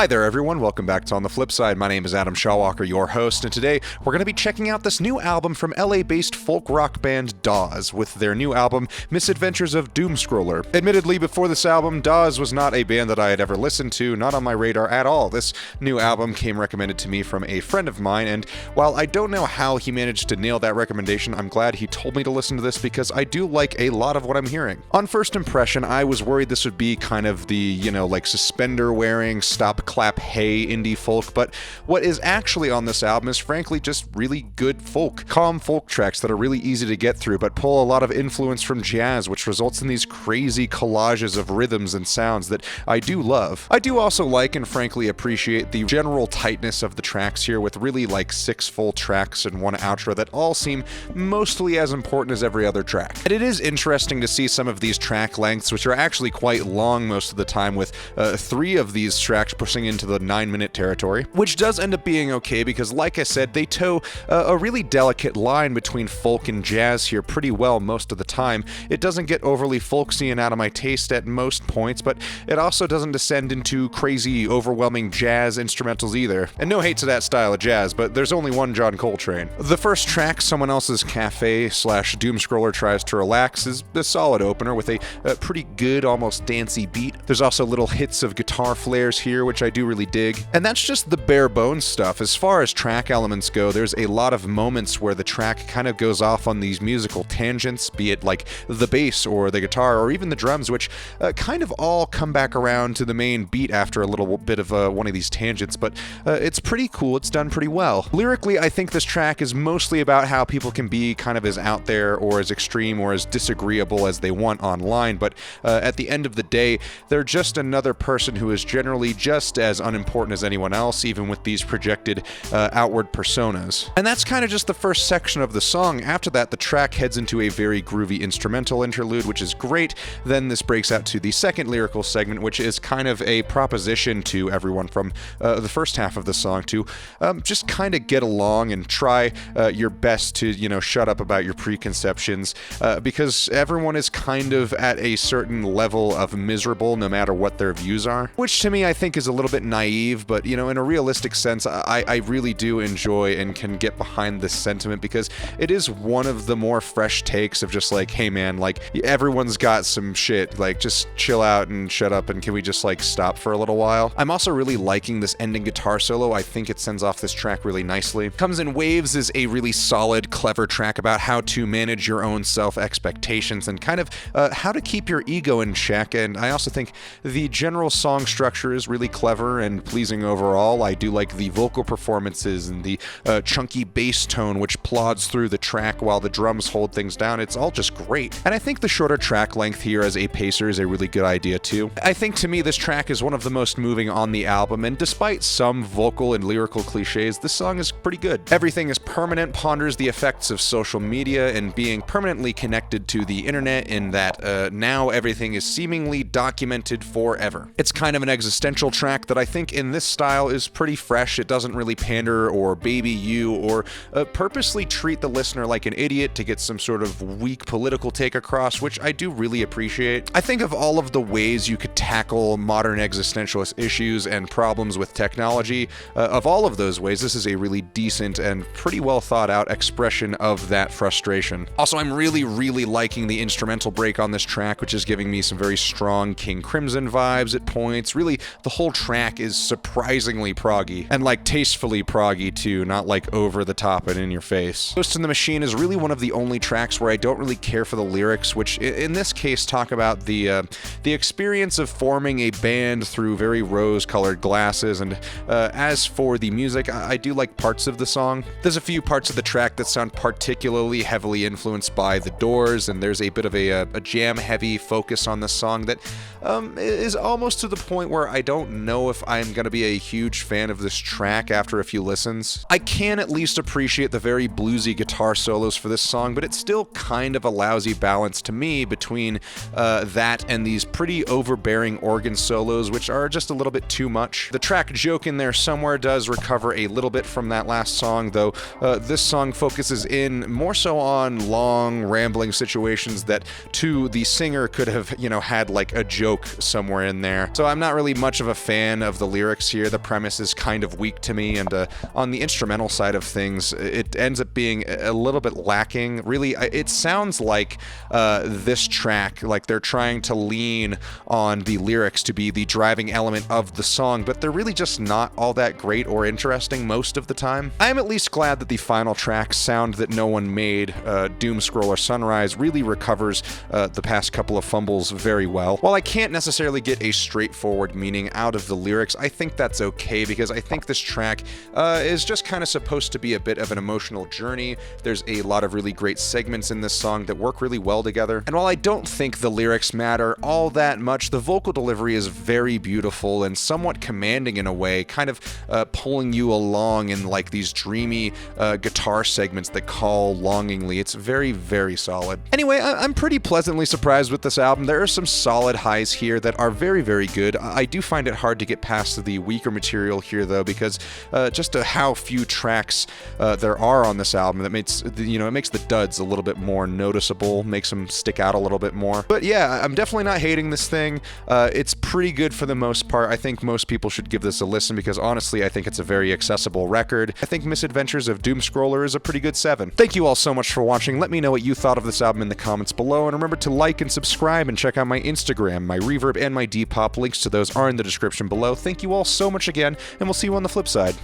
Hi there everyone, welcome back to On the Flip Side. My name is Adam Shawwalker, your host, and today we're going to be checking out this new album from LA-based folk rock band Dawes with their new album, Misadventures of Doomscroller. Admittedly, before this album, Dawes was not a band that I had ever listened to, not on my radar at all. This new album came recommended to me from a friend of mine, and while I don't know how he managed to nail that recommendation, I'm glad he told me to listen to this because I do like a lot of what I'm hearing. On first impression, I was worried this would be kind of the, suspender-wearing, stop-clap-hey indie folk, but what is actually on this album is frankly just really good folk. Calm folk tracks that are really easy to get through, but pull a lot of influence from jazz, which results in these crazy collages of rhythms and sounds that I do love. I do also like and frankly appreciate the general tightness of the tracks here, with really 6 full tracks and one outro that all seem mostly as important as every other track. And it is interesting to see some of these track lengths, which are actually quite long most of the time, with 3 of these tracks pushing into the 9-minute territory, which does end up being okay because, like I said, they toe a really delicate line between folk and jazz here pretty well most of the time. It doesn't get overly folksy and out of my taste at most points, but it also doesn't descend into crazy, overwhelming jazz instrumentals either. And no hate to that style of jazz, but there's only one John Coltrane. The first track, Someone Else's Cafe / Doomscroller Tries to Relax, is a solid opener with a pretty good, almost dancey beat. There's also little hits of guitar flares here, which I do really dig. And that's just the bare bones stuff. As far as track elements go, there's a lot of moments where the track kind of goes off on these musical tangents, be it like the bass or the guitar or even the drums, which kind of all come back around to the main beat after a little bit of one of these tangents, but it's pretty cool. It's done pretty well. Lyrically, I think this track is mostly about how people can be kind of as out there or as extreme or as disagreeable as they want online, but at the end of the day, they're just another person who is generally just as unimportant as anyone else, even with these projected outward personas. And that's kind of just the first section of the song. After that, the track heads into a very groovy instrumental interlude, which is great. Then this breaks out to the second lyrical segment, which is kind of a proposition to everyone from the first half of the song to just kind of get along and try your best to, shut up about your preconceptions, because everyone is kind of at a certain level of miserable no matter what their views are, which to me I think is a little bit naive, but in a realistic sense, I really do enjoy and can get behind this sentiment because it is one of the more fresh takes of just hey man, everyone's got some shit, just chill out and shut up and can we just stop for a little while. I'm also really liking this ending guitar solo. I think it sends off this track really nicely. Comes in Waves is a really solid, clever track about how to manage your own self-expectations and kind of how to keep your ego in check, and I also think the general song structure is really clever and pleasing overall. I do like the vocal performances and the chunky bass tone which plods through the track while the drums hold things down. It's all just great. And I think the shorter track length here as a pacer is a really good idea too. I think to me this track is one of the most moving on the album, and despite some vocal and lyrical cliches, this song is pretty good. Everything is permanent, ponders the effects of social media and being permanently connected to the internet in that now everything is seemingly documented forever. It's kind of an existential track that I think in this style is pretty fresh. It doesn't really pander or baby you or purposely treat the listener like an idiot to get some sort of weak political take across, which I do really appreciate. I think of all of the ways you could tackle modern existentialist issues and problems with technology, of all of those ways, this is a really decent and pretty well thought out expression of that frustration. Also, I'm really liking the instrumental break on this track, which is giving me some very strong King Crimson vibes at points. Really, the whole track is surprisingly proggy, and tastefully proggy too, not over the top and in your face. Ghost in the Machine is really one of the only tracks where I don't really care for the lyrics, which in this case talk about the experience of forming a band through very rose-colored glasses, and as for the music, I do like parts of the song. There's a few parts of the track that sound particularly heavily influenced by The Doors, and there's a bit of a jam-heavy focus on the song that is almost to the point where I don't know if I'm going to be a huge fan of this track after a few listens. I can at least appreciate the very bluesy guitar solos for this song, but it's still kind of a lousy balance to me between that and these pretty overbearing organ solos, which are just a little bit too much. The track Joke in There Somewhere does recover a little bit from that last song, though this song focuses in more so on long, rambling situations that to the singer could have, had a joke somewhere in there. So I'm not really much of a fan fan of the lyrics here. The premise is kind of weak to me, and on the instrumental side of things, it ends up being a little bit lacking. Really, it sounds like this track, like they're trying to lean on the lyrics to be the driving element of the song, but they're really just not all that great or interesting most of the time. I am at least glad that the final track, Sound That No One Made, Doomscroller Sunrise, really recovers the past couple of fumbles very well. While I can't necessarily get a straightforward meaning out of the lyrics, I think that's okay, because I think this track is just kind of supposed to be a bit of an emotional journey. There's a lot of really great segments in this song that work really well together, and while I don't think the lyrics matter all that much, the vocal delivery is very beautiful and somewhat commanding in a way, kind of pulling you along in like these dreamy guitar segments that call longingly. It's very, very solid. Anyway, I'm pretty pleasantly surprised with this album. There are some solid highs here that are very, very good. I do find it hard to get past the weaker material here, though, because just how few tracks there are on this album that makes, it makes the duds a little bit more noticeable, makes them stick out a little bit more. But yeah, I'm definitely not hating this thing. It's pretty good for the most part. I think most people should give this a listen because honestly, I think it's a very accessible record. I think Misadventures of Doomscroller is a pretty good 7. Thank you all so much for watching. Let me know what you thought of this album in the comments below, and remember to like and subscribe and check out my Instagram, my Reverb, and my Depop. Links to those are in the description below. Thank you all so much again, and we'll see you on the flip side.